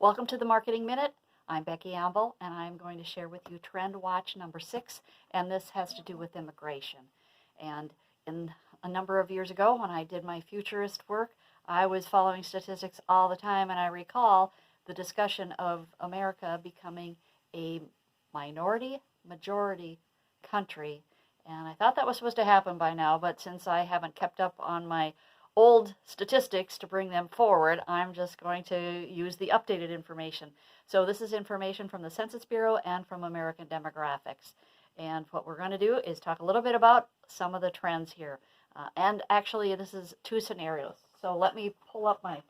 Welcome to the Marketing Minute. I'm Becky Amble, and I'm going to share with you TrendWatch number 6, and this has to do with immigration. And in a number of years ago, when I did my futurist work, I was following statistics all the time, and I recall the discussion of America becoming a minority-majority country. And I thought that was supposed to happen by now, but since I haven't kept up on my old statistics to bring them forward, I'm just going to use the updated information. So this is information from the Census Bureau and from American Demographics. And what we're going to do is talk a little bit about some of the trends here. And actually, this is two scenarios. So let me pull up my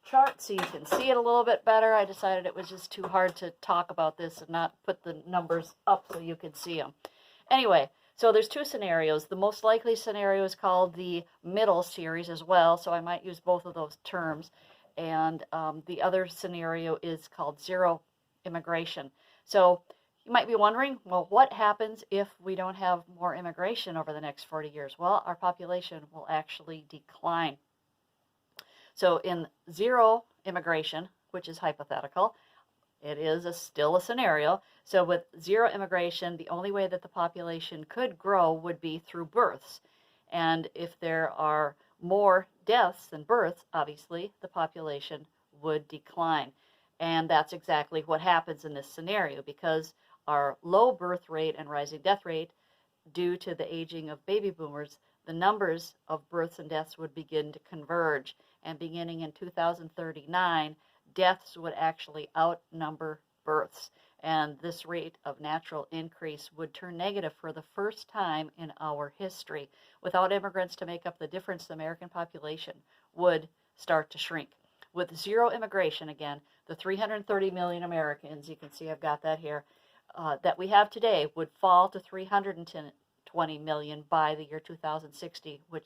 chart so you can see it a little bit better. I decided it was just too hard to talk about this and not put the numbers up so you could see them. Anyway, so there's two scenarios. The most likely scenario is called the middle series as well, so I might use both of those terms. And the other scenario is called zero immigration. So you might be wondering, well, what happens if we don't have more immigration over the next 40 years? Well, our population will actually decline. So in zero immigration, which is hypothetical, it is still a scenario. So with zero immigration, the only way that the population could grow would be through births. And if there are more deaths than births, obviously, the population would decline. And that's exactly what happens in this scenario, because our low birth rate and rising death rate, due to the aging of baby boomers, the numbers of births and deaths would begin to converge. And beginning in 2039, deaths would actually outnumber births, and this rate of natural increase would turn negative for the first time in our history. Without immigrants to make up the difference, the American population would start to shrink. With zero immigration, again, the 330 million Americans, you can see I've got that here, that we have today would fall to 320 million by the year 2060, which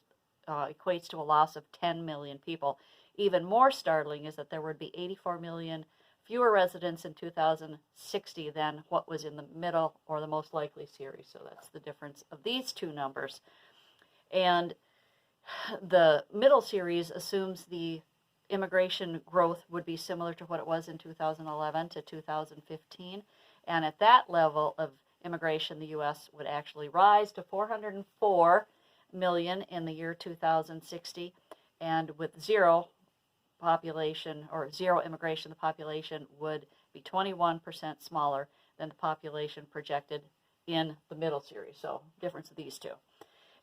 equates to a loss of 10 million people. Even more startling is that there would be 84 million fewer residents in 2060 than what was in the middle or the most likely series. So that's the difference of these two numbers. And the middle series assumes the immigration growth would be similar to what it was in 2011 to 2015. And at that level of immigration, the U.S. would actually rise to 404 million in the year 2060. And with zero population or zero immigration, the population would be 21% smaller than the population projected in the middle series. So difference of these two.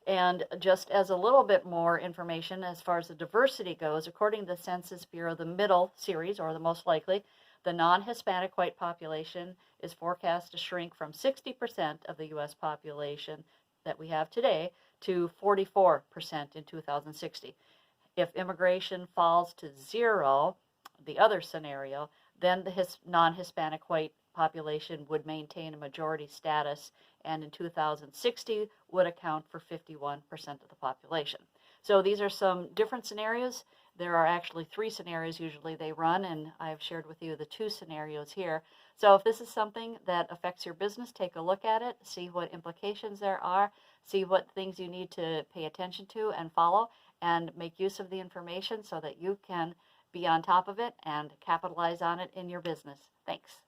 And just as a little bit more information as far as the diversity goes, according to the Census Bureau, the middle series, or the most likely, the non-Hispanic white population is forecast to shrink from 60% of the U.S. population that we have today to 44% in 2060. If immigration falls to zero, the other scenario, then the non-Hispanic white population would maintain a majority status, and in 2060 would account for 51% of the population. So these are some different scenarios. There are actually 3 scenarios usually they run, and I've shared with you the 2 scenarios here. So if this is something that affects your business, take a look at it, see what implications there are, see what things you need to pay attention to and follow, and make use of the information so that you can be on top of it and capitalize on it in your business. Thanks.